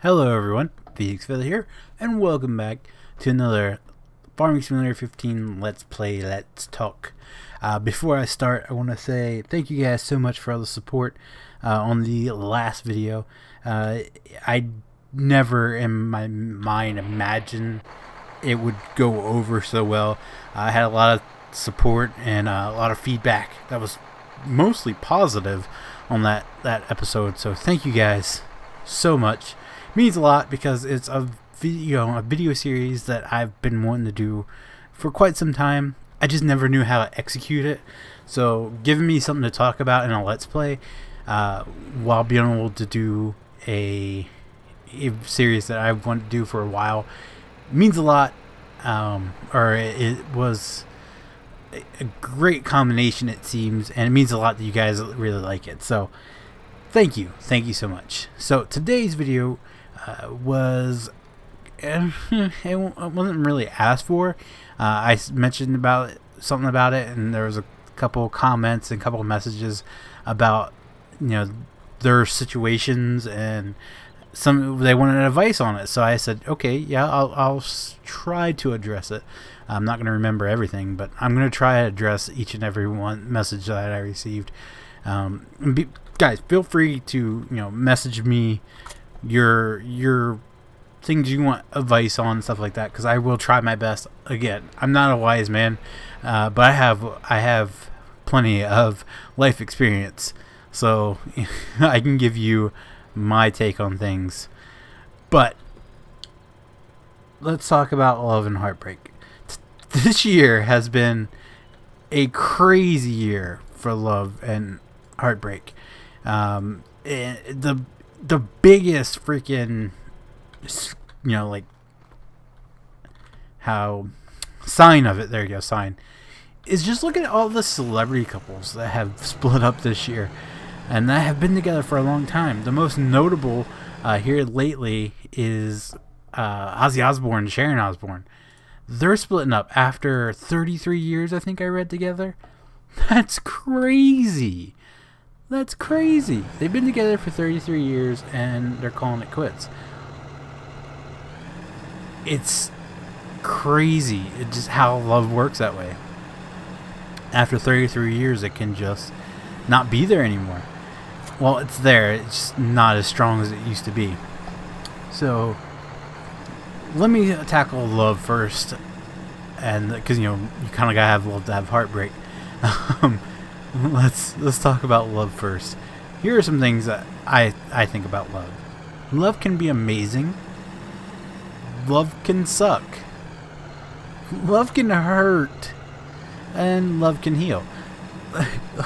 Hello everyone, Phoenix Feather here, and welcome back to another Farming Simulator 15 Let's Play, Let's Talk. Before I start, I want to say thank you guys so much for all the support on the last video. I never in my mind imagined it would go over so well. I had a lot of support and a lot of feedback that was mostly positive on that episode, so thank you guys so much. Means a lot because it's a video series that I've been wanting to do for quite some time. I just never knew how to execute it, so giving me something to talk about in a let's play while being able to do a series that I've wanted to do for a while means a lot. Or it was a great combination, it seems, and it means a lot that you guys really like it, so thank you so much. So today's video was it wasn't really asked for. I mentioned something about it, and there was a couple comments and a couple messages about their situations, and they wanted advice on it. So I said, okay, yeah, I'll try to address it. I'm not going to remember everything, but I'm going to try to address each and every one message that I received. Guys, feel free to message me your things you want advice on, stuff like that, because I will try my best. Again, I'm not a wise man, but I have plenty of life experience, so I can give you my take on things. But let's talk about love and heartbreak. This year has been a crazy year for love and heartbreak. The biggest freaking like how sign of it, there you go, sign, is just look at all the celebrity couples that have split up this year and that have been together for a long time. The most notable here lately is Ozzy Osbourne and Sharon Osbourne. They're splitting up after 33 years, I think I read, together. That's crazy. That's crazy. They've been together for 33 years and they're calling it quits. It's crazy. It's just how love works that way. After 33 years, it can just not be there anymore. Well, it's there. It's just not as strong as it used to be. So let me tackle love first, and because you kind of gotta have love to have heartbreak. Let's talk about love first. Here are some things that I think about love. Love can be amazing. Love can suck. Love can hurt, and love can heal.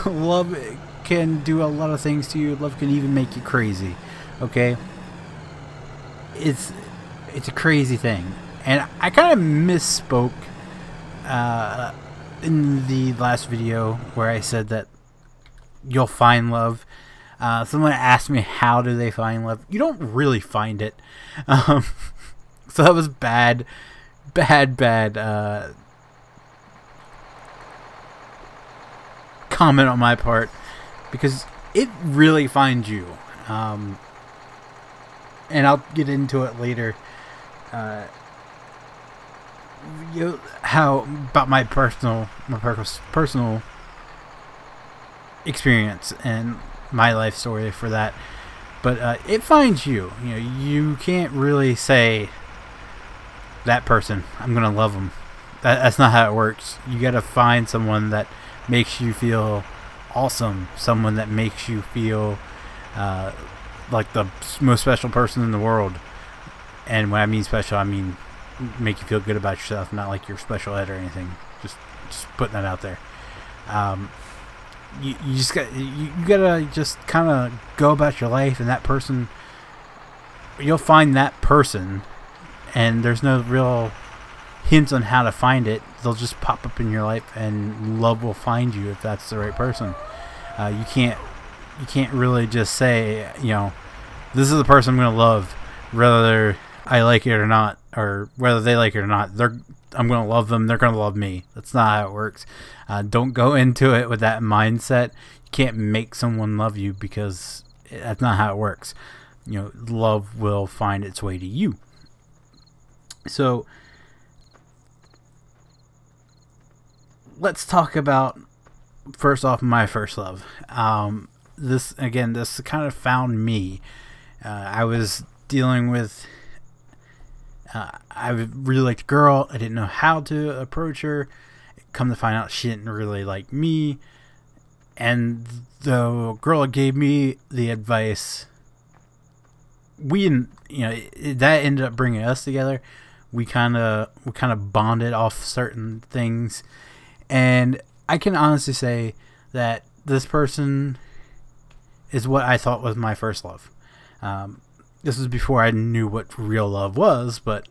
Love can do a lot of things to you. Love can even make you crazy. Okay, it's a crazy thing, and I kind of misspoke in the last video where I said that you'll find love. Someone asked me, how do they find love? You don't really find it. So that was bad comment on my part, because it really finds you. And I'll get into it later. How about my personal experience and my life story for that. But it finds you. You can't really say that person, I'm gonna love them. That's not how it works. You gotta find someone that makes you feel awesome, someone that makes you feel like the most special person in the world. And when I mean special, I mean make you feel good about yourself, not like you're special ed or anything. Just putting that out there. You gotta just kind of go about your life, and that person, you'll find that person, and there's no real hints on how to find it. They'll just pop up in your life, and love will find you if that's the right person. You can't really just say, this is the person I'm gonna love, whether I like it or not, or whether they like it or not. I'm gonna love them, they're gonna love me. That's not how it works. Don't go into it with that mindset. You can't make someone love you, because that's not how it works. love will find its way to you. So let's talk about, first off, my first love. This kind of found me. I was dealing with, I really liked a girl. I didn't know how to approach her. Come to find out, she didn't really like me. And the girl gave me the advice. That ended up bringing us together. We kind of bonded off certain things. And I can honestly say that this person is what I thought was my first love. This was before I knew what real love was, but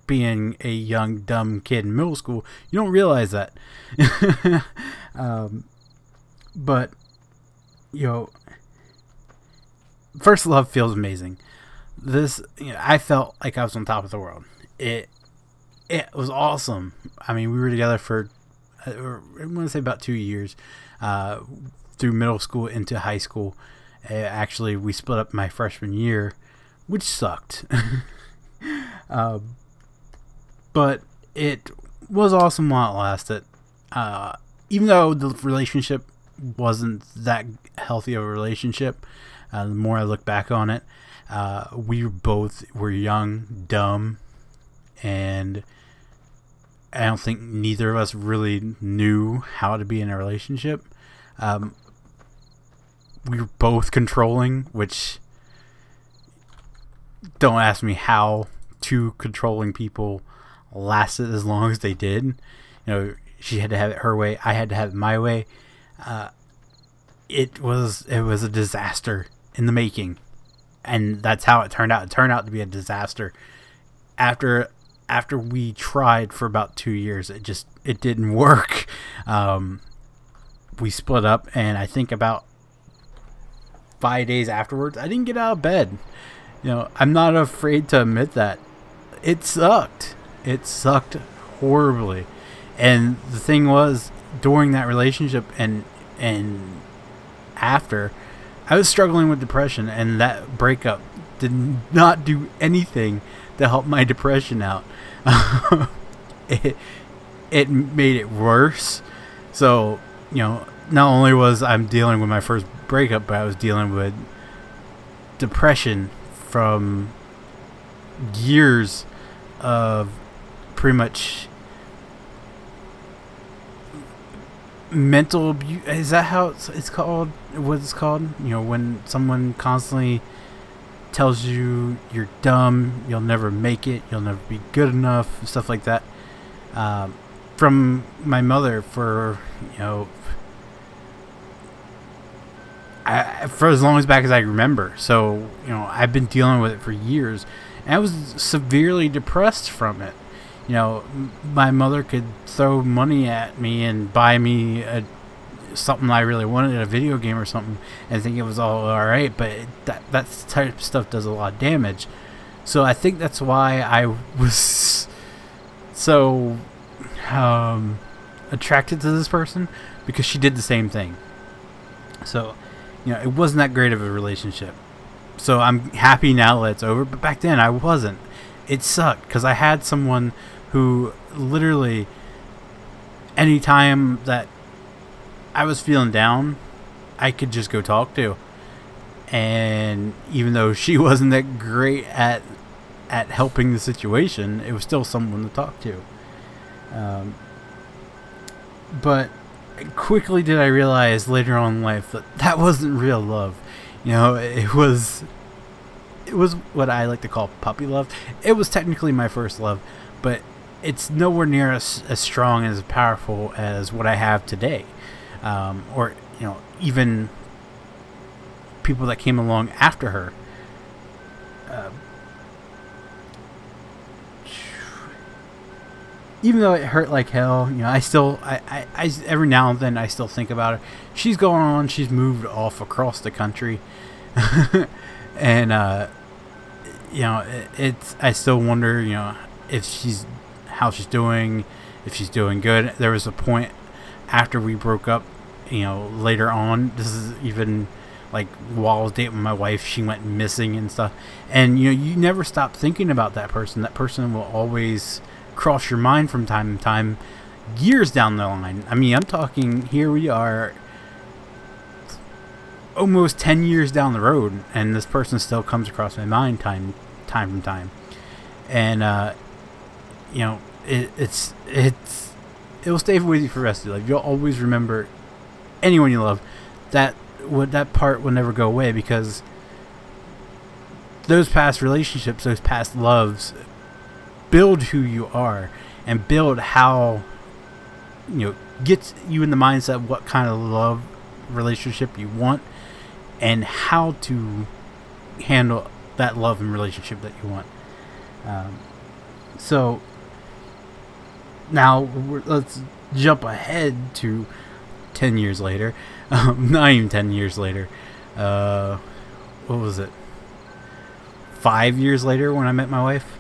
being a young dumb kid in middle school, you don't realize that. But first love feels amazing. This, I felt like I was on top of the world. It was awesome. I mean, we were together for, I want to say, about 2 years, through middle school into high school. Actually, we split up my freshman year, which sucked. But it was awesome while it lasted. Even though the relationship wasn't that healthy of a relationship, the more I look back on it, we both were young, dumb, and I don't think neither of us really knew how to be in a relationship. We were both controlling, which, don't ask me how two controlling people lasted as long as they did. She had to have it her way, I had to have it my way. It was a disaster in the making, and that's how it turned out. It turned out to be a disaster. After we tried for about 2 years, it didn't work. We split up, and I think about 5 days afterwards, I didn't get out of bed. I'm not afraid to admit that. It sucked. It sucked horribly. And the thing was, during that relationship and after, I was struggling with depression, and that breakup did not do anything to help my depression out. It made it worse. So, not only was I dealing with my first breakup, but I was dealing with depression from years of pretty much mental abuse. Is that how it's called? What it's called? When someone constantly tells you you're dumb, you'll never make it, you'll never be good enough, stuff like that. From my mother for for as long as back as I remember. So I've been dealing with it for years, and I was severely depressed from it. My mother could throw money at me and buy me something I really wanted, a video game or something, and think it was all right, but that type of stuff does a lot of damage. So I think that's why I was so attracted to this person, because she did the same thing. So it wasn't that great of a relationship. So I'm happy now that it's over, but back then I wasn't. It sucked, because I had someone who literally, anytime that I was feeling down, I could just go talk to. And even though she wasn't that great at helping the situation, it was still someone to talk to. But quickly did I realize later on in life that wasn't real love. It was what I like to call puppy love. It was technically my first love, but it's nowhere near as strong and as powerful as what I have today. Or even people that came along after her. Even though it hurt like hell, I still, I every now and then I still think about her. She's going on. She's moved off across the country, and it's. I still wonder, if how she's doing, if she's doing good. There was a point after we broke up, later on. This is even like while I was dating my wife, she went missing and stuff. And you know, you never stop thinking about that person. That person will always cross your mind from time to time, years down the line. I mean, I'm talking, here we are almost 10 years down the road, and this person still comes across my mind time from time. And you know, it'll stay with you for the rest of your life. You'll always remember anyone you love. That part will never go away, because those past relationships, those past loves, build who you are, and build how, you know, gets you in the mindset of what kind of love relationship you want, and how to handle that love and relationship that you want. So now let's jump ahead to 10 years later. Not even 10 years later. What was it? 5 years later, when I met my wife.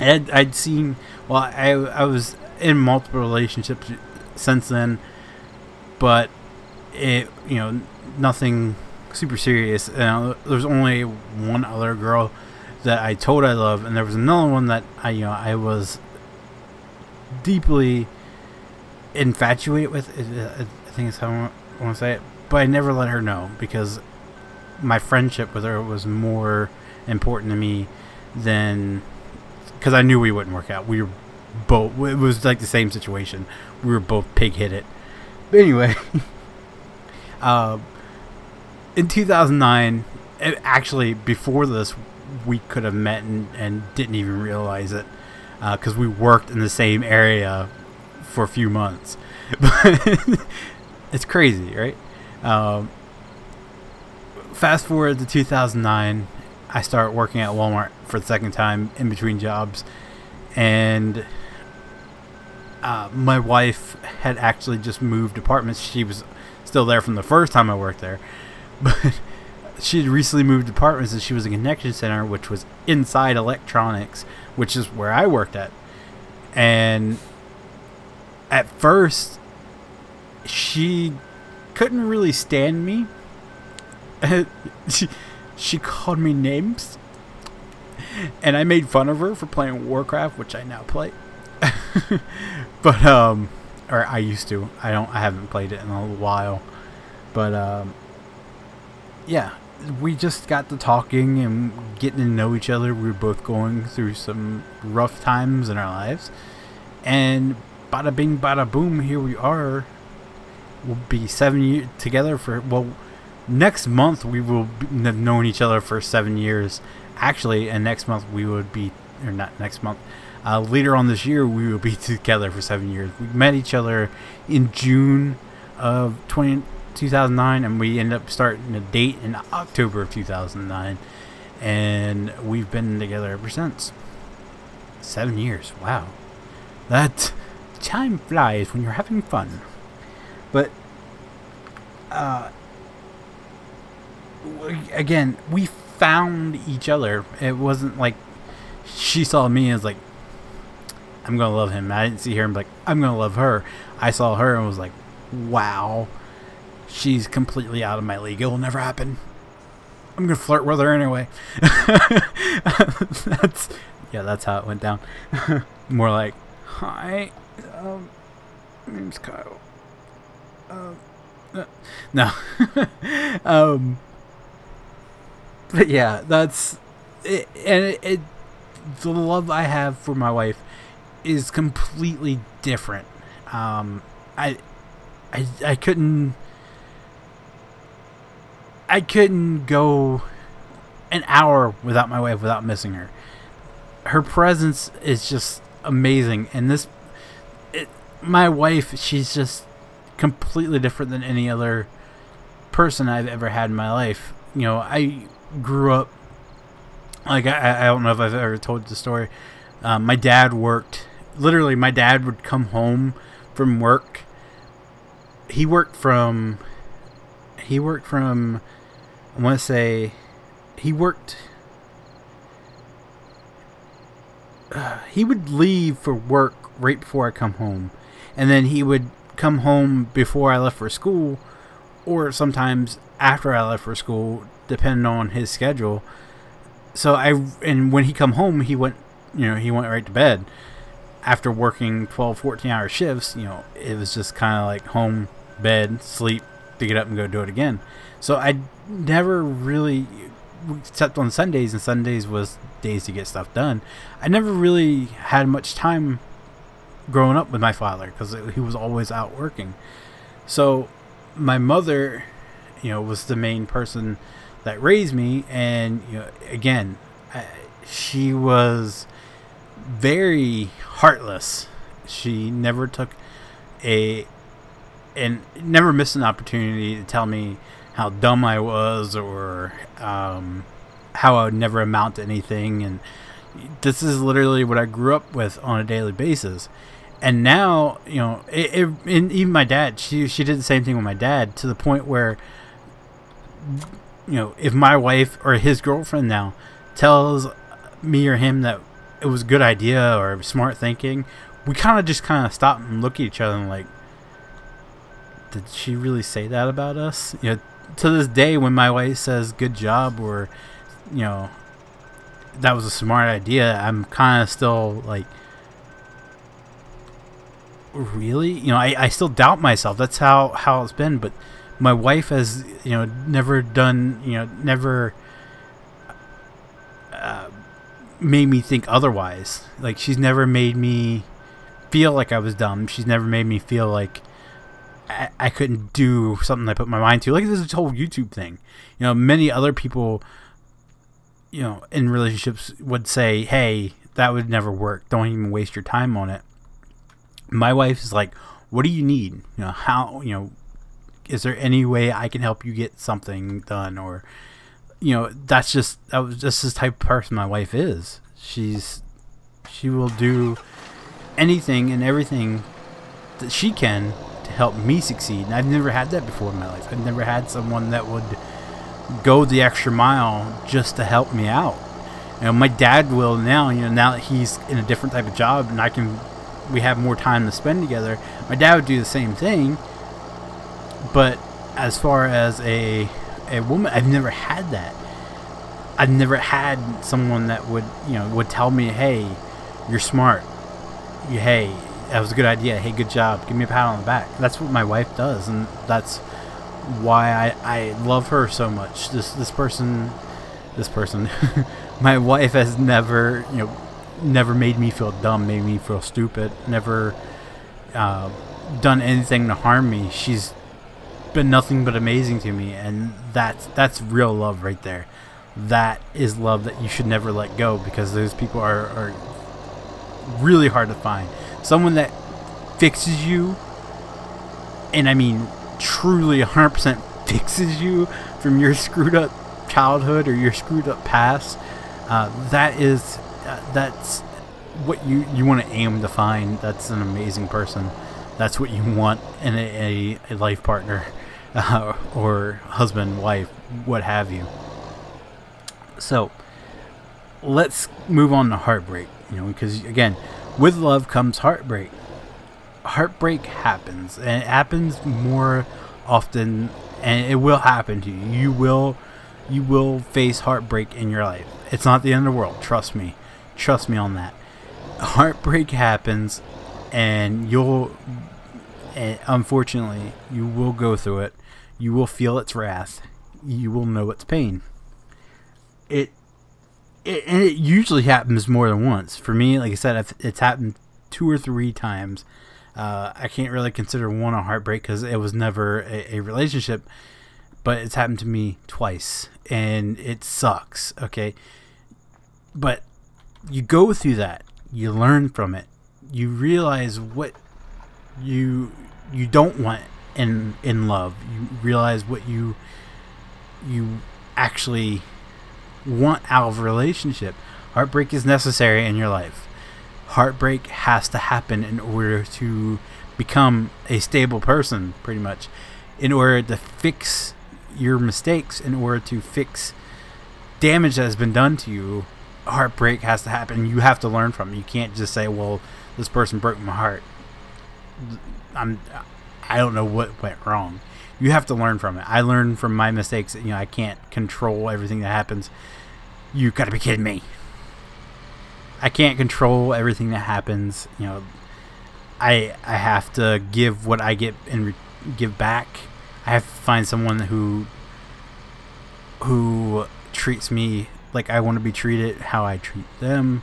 And I'd seen, well, I was in multiple relationships since then, but it, you know, nothing super serious. There's only one other girl that I told I love, and there was another one that I was deeply infatuated with. I think is how I want to say it, but I never let her know, because my friendship with her was more important to me than, because I knew we wouldn't work out. We were both, it was like the same situation. We were both pig-headed. But anyway, in 2009, actually before this, we could have met and didn't even realize it, because we worked in the same area for a few months. But it's crazy, right? Fast forward to 2009, I start working at Walmart for the second time in between jobs, and my wife had actually just moved apartments. She was still there from the first time I worked there, but she had recently moved apartments, and she was a connection center, which was inside electronics, which is where I worked at. And at first, she couldn't really stand me. She called me names, and I made fun of her for playing Warcraft, which I now play. But or I used to. I haven't played it in a while. But yeah, we just got to talking and getting to know each other. We were both going through some rough times in our lives, and bada bing, bada boom, here we are. We'll be 7 years together for, well, next month we will have known each other for 7 years. Actually, and next month we would be, or not next month, later on this year we will be together for 7 years. We met each other in June of 2009, and we ended up starting a date in October of 2009, and we've been together ever since. 7 years, wow. That time flies when you're having fun. But again, we found each other. It wasn't like she saw me and was like, I'm gonna love him. I didn't see her and be like, I'm gonna love her. I saw her and was like, wow, she's completely out of my league. It will never happen. I'm gonna flirt with her anyway. That's how it went down. More like, hi, my name's Kyle. No. But yeah, that's it. And the love I have for my wife is completely different. I couldn't go an hour without my wife without missing her. Her presence is just amazing, and my wife, she's just completely different than any other person I've ever had in my life. You know, I grew up, like, I don't know if I've ever told the story. My dad worked, literally my dad would come home from work. He worked from, I want to say, he would leave for work right before I come home, and then he would come home before I left for school, or sometimes after I left for school, depending on his schedule. So and when he come home, he went right to bed. After working 12, 14-hour shifts, it was just kind of like home, bed, sleep, to get up and go do it again. So I never really, except on Sundays, and Sundays was days to get stuff done, I never really had much time growing up with my father because he was always out working. So my mother, was the main person that raised me, and again, she was very heartless. She never took never missed an opportunity to tell me how dumb I was, or how I would never amount to anything. And this is literally what I grew up with on a daily basis. And now, and even my dad, she did the same thing with my dad, to the point where, if my wife or his girlfriend now tells me or him that it was a good idea or smart thinking, we kind of stop and look at each other and like, did she really say that about us? To this day, when my wife says good job, or that was a smart idea, I'm kind of still like, really? I still doubt myself. That's how it's been. But my wife has never done never made me think otherwise. Like, she's never made me feel like I was dumb. She's never made me feel like I couldn't do something I put my mind to. Like this whole YouTube thing. Many other people in relationships would say, hey, that would never work. Don't even waste your time on it. My wife is like, what do you need? How, is there any way I can help you get something done? Or that's just this type of person my wife is. She will do anything and everything that she can to help me succeed. And I've never had that before in my life. I've never had someone that would go the extra mile just to help me out. My dad will now. Now that he's in a different type of job and we have more time to spend together, my dad would do the same thing. But as far as a woman, I've never had that. I've never had someone that would tell me, hey, you're smart. Hey, that was a good idea. Hey, good job. Give me a pat on the back. That's what my wife does, and that's why I love her so much. This person my wife has never made me feel dumb, made me feel stupid, never done anything to harm me. She's been nothing but amazing to me, and that's real love right there. That is love that you should never let go, because those people are really hard to find. Someone that fixes you, and I mean truly 100% fixes you from your screwed up childhood or your screwed up past. That's what you want to aim to find. That's an amazing person. That's what you want in a life partner, or husband, wife, what have you. So let's move on to heartbreak. Because again, with love comes heartbreak. Heartbreak happens, and it happens more often, and it will happen to you. You will face heartbreak in your life. It's not the end of the world. Trust me on that. Heartbreak happens, and unfortunately, you will go through it. You will feel its wrath. You will know its pain. And it usually happens more than once. For me, like I said, it's happened 2 or 3 times. I can't really consider one a heartbreak because it was never a relationship, but it's happened to me twice, and it sucks. Okay, but you go through that, you learn from it, you realize what you don't want in love. You realize what you actually want out of a relationship. Heartbreak is necessary in your life. Heartbreak has to happen in order to become a stable person, pretty much. In order to fix your mistakes, in order to fix damage that has been done to you, heartbreak has to happen. You have to learn from it. You can't just say, well, this person broke my heart. I don't know what went wrong. you have to learn from it. I learned from my mistakes. You know, I can't control everything that happens. You gotta be kidding me. I can't control everything that happens. You know, I have to give what I get and give back. I have to find someone who treats me like I want to be treated, how I treat them,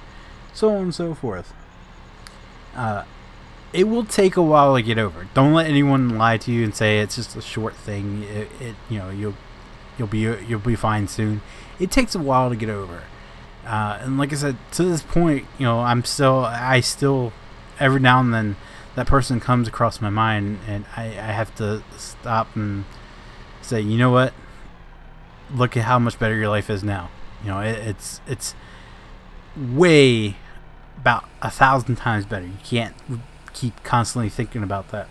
so on and so forth. It will take a while to get over. Don't let anyone lie to you and say it's just a short thing. You know, you'll be fine soon. It takes a while to get over. And like I said, to this point, you know, I still every now and then that person comes across my mind, and I have to stop and say, you know what? Look at how much better your life is now. You know, it's way about 1,000 times better. You can't keep constantly thinking about that,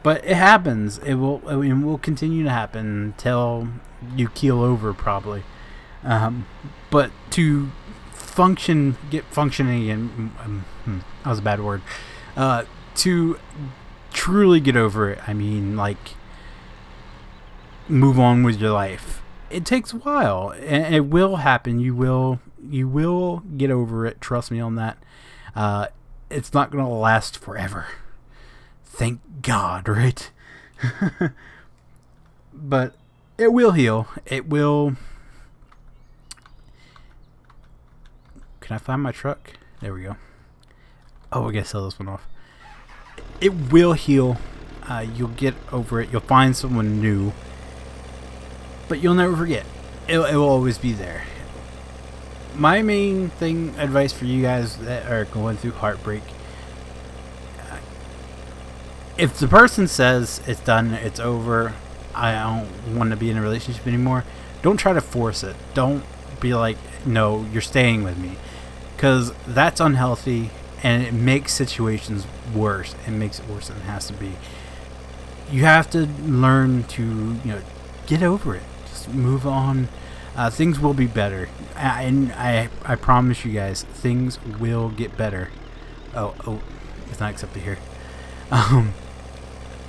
but it happens. It will continue to happen until you keel over, probably. But to get functioning, and that was a bad word. To truly get over it, I mean, like, move on with your life. It takes a while, and it will happen. You will get over it. Trust me on that. It's not gonna last forever. Thank God, right? But it will heal. It will. Can I find my truck? There we go. Oh, I gotta sell this one off. It will heal. You'll get over it. You'll find someone new. But you'll never forget. It will always be there. My main advice for you guys that are going through heartbreak, if the person says it's done, it's over, I don't want to be in a relationship anymore, don't try to force it. Don't be like, no, you're staying with me, because that's unhealthy, and it makes situations worse. It makes it worse than it has to be. You have to learn to, you know, get over it. Just move on. Things will be better, and I promise you guys, things will get better. Oh, it's not accepted here.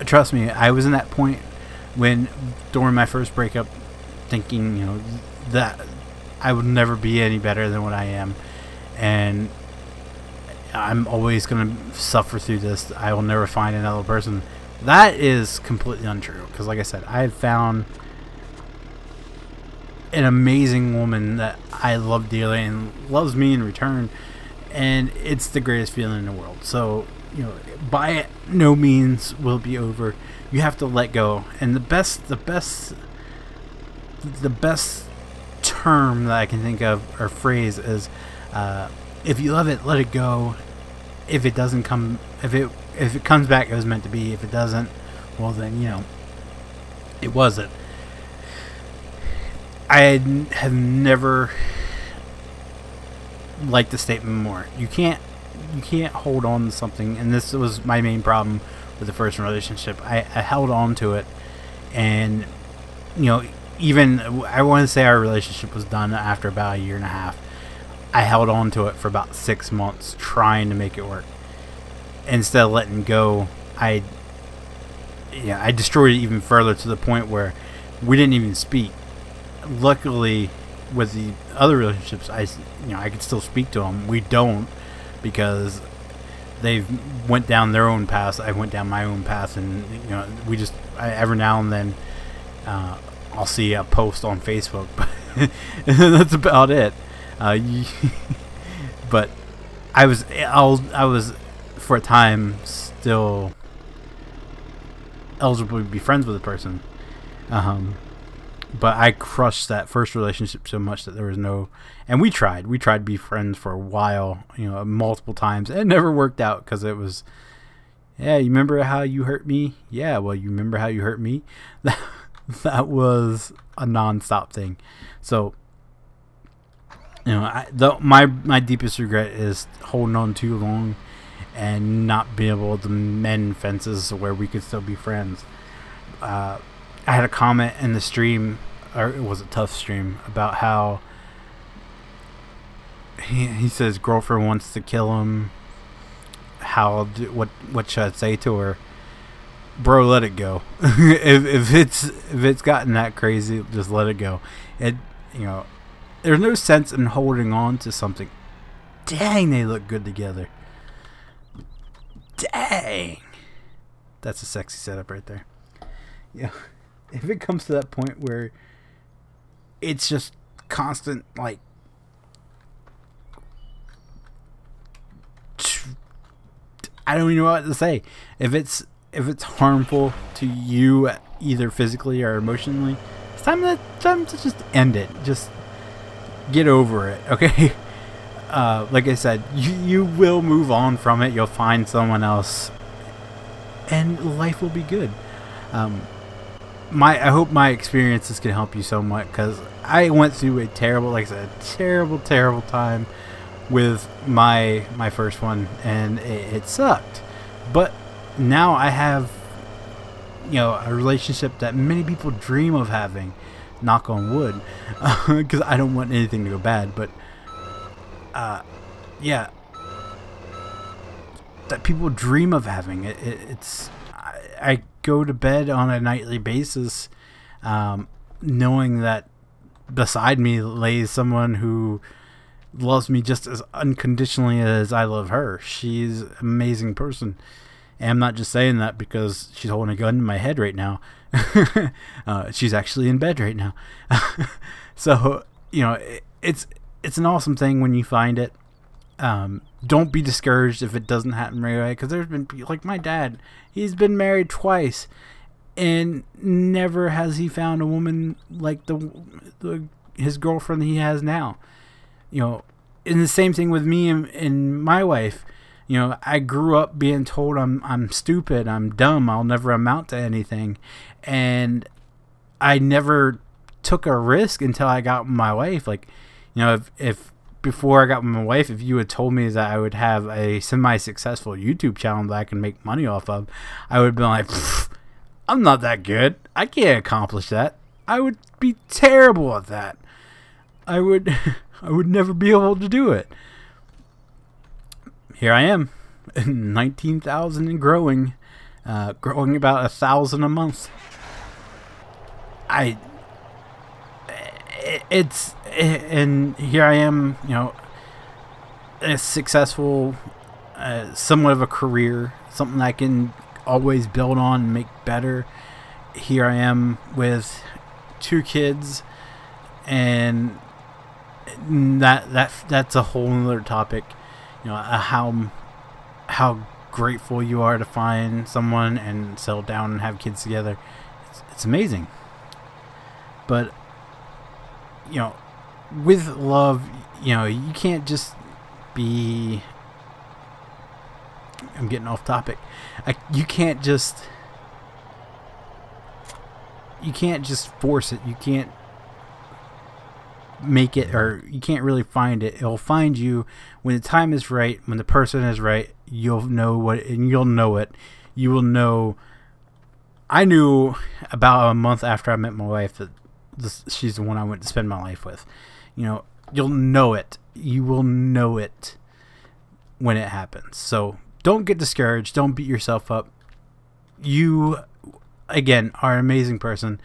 Trust me, I was in that point when during my first breakup, thinking, you know, that I would never be any better than what I am, and I'm always gonna suffer through this. I will never find another person. That is completely untrue, because like I said, I have found an amazing woman that I love dearly and loves me in return, and it's the greatest feeling in the world. So, you know, by no means will it be over. You have to let go, and the best term that I can think of, or phrase, is if you love it, let it go. If it doesn't come, if it comes back, it was meant to be. If it doesn't, well then, you know, it wasn't. I have never liked the statement more. You can't hold on to something, and this was my main problem with the first relationship. I held on to it, and, you know, even I want to say our relationship was done after about 1.5 years. I held on to it for about 6 months, trying to make it work. Instead of letting go, I destroyed it even further, to the point where we didn't even speak. Luckily, with the other relationships, I could still speak to them. We don't, because they've went down their own path. I went down my own path, and, you know, we just every now and then I'll see a post on Facebook, but that's about it. But I was for a time still eligible to be friends with a person. But I crushed that first relationship so much that there was no, and we tried to be friends for a while, you know, multiple times. It never worked out, because it was, yeah, you remember how you hurt me? Yeah, well, you remember how you hurt me? That was a non-stop thing. So, you know, my deepest regret is holding on too long and not being able to mend fences where we could still be friends. I had a comment in the stream, or it was a tough stream, about how he says girlfriend wants to kill him. What should I say to her? bro, let it go. if it's gotten that crazy, just let it go. It, you know, there's no sense in holding on to something. Dang, they look good together. Dang, that's a sexy setup right there. Yeah, if it comes to that point where it's just constant, like, I don't even know what to say. If it's harmful to you, either physically or emotionally, it's time to just end it. Just get over it, okay? Like I said, you will move on from it. You'll find someone else, and life will be good. I hope my experiences can help you somewhat, because I went through a terrible, like I said, terrible time with my first one, and it sucked. But now I have, you know, a relationship that many people dream of having, knock on wood, because I don't want anything to go bad. But yeah, that people dream of having. I go to bed on a nightly basis, knowing that beside me lays someone who loves me just as unconditionally as I love her. She's an amazing person, and I'm not just saying that because she's holding a gun to my head right now. She's actually in bed right now. So, you know, it's an awesome thing when you find it. Don't be discouraged if it doesn't happen right away, because there's been people like my dad. He's been married twice, and never has he found a woman like his girlfriend he has now. You know, and the same thing with me and my wife. You know, I grew up being told I'm stupid, I'm dumb, I'll never amount to anything, and I never took a risk until I got with my wife. Like, you know, if before I got with my wife, if you had told me that I would have a semi-successful YouTube channel that I can make money off of, I would have been like, I'm not that good. I can't accomplish that. I would be terrible at that. I would never be able to do it. Here I am, 19,000 and growing, growing about 1,000 a month. And here I am, you know, a successful, somewhat of a career, something I can always build on and make better. Here I am with 2 kids, and that's a whole other topic. You know, how grateful you are to find someone and settle down and have kids together. It's amazing. But, you know, with love, you know, you can't just be... I'm getting off topic. You can't just force it. You can't make it, or you can't really find it. It'll find you when the time is right, when the person is right. You'll know what, and you'll know it. You will know. I knew about a month after I met my wife that she's the one I went to spend my life with. You know, you'll know it. You will know it when it happens. So don't get discouraged. Don't beat yourself up. You, again, are an amazing person.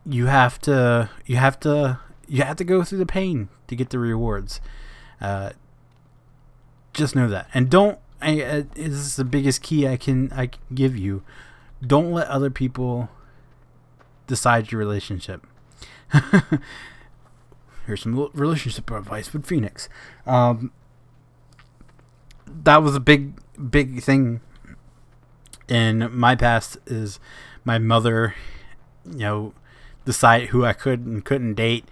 You have to go through the pain to get the rewards. Just know that, and don't. This is the biggest key I can give you. Don't let other people decide your relationship. Here's some relationship advice with Phoenix. That was a big thing in my past. Is my mother, you know, decide who I could and couldn't date,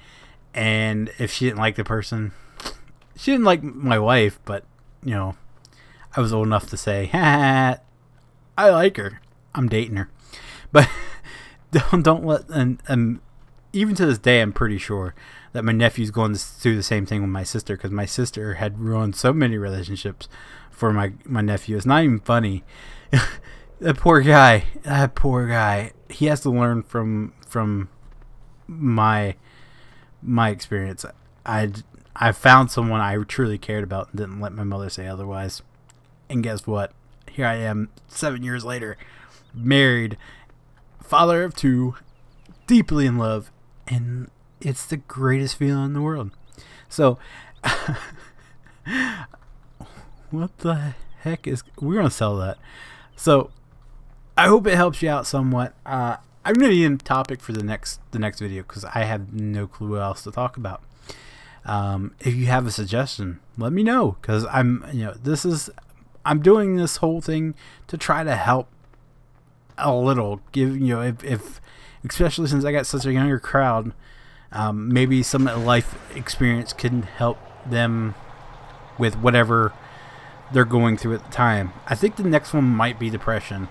and if she didn't like the person, she didn't like my wife, but you know, I was old enough to say, ha, I like her, I'm dating her. But don't let, and even to this day, I'm pretty sure that my nephew's going through the same thing with my sister, because my sister had ruined so many relationships for my nephew. It's not even funny. That poor guy, he has to learn from my experience. I found someone I truly cared about and didn't let my mother say otherwise. And guess what? here I am 7 years later, married, father of 2, deeply in love, and it's the greatest feeling in the world. So what the heck is, we're gonna sell that. So I hope it helps you out somewhat. I'm gonna need a topic for the next video because I have no clue what else to talk about. If you have a suggestion, let me know, because I'm doing this whole thing to try to help a little, give, if especially since I got such a younger crowd, maybe some life experience can help them with whatever they're going through at the time. I think the next one might be depression,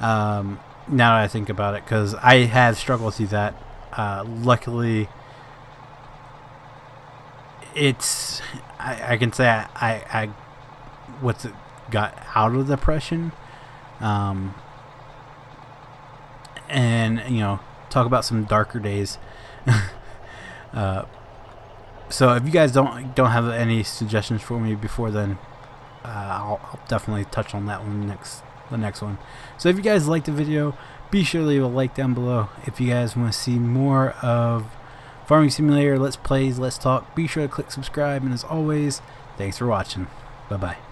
now that I think about it, because I have struggled through that. Luckily, it's, I can say I got out of depression, and talk about some darker days. So if you guys don't have any suggestions for me before then, I'll definitely touch on that one the next one. So if you guys liked the video, be sure to leave a like down below. If you guys want to see more of Farming Simulator Let's Plays, Let's Talk, be sure to click subscribe, and as always, thanks for watching. Bye bye.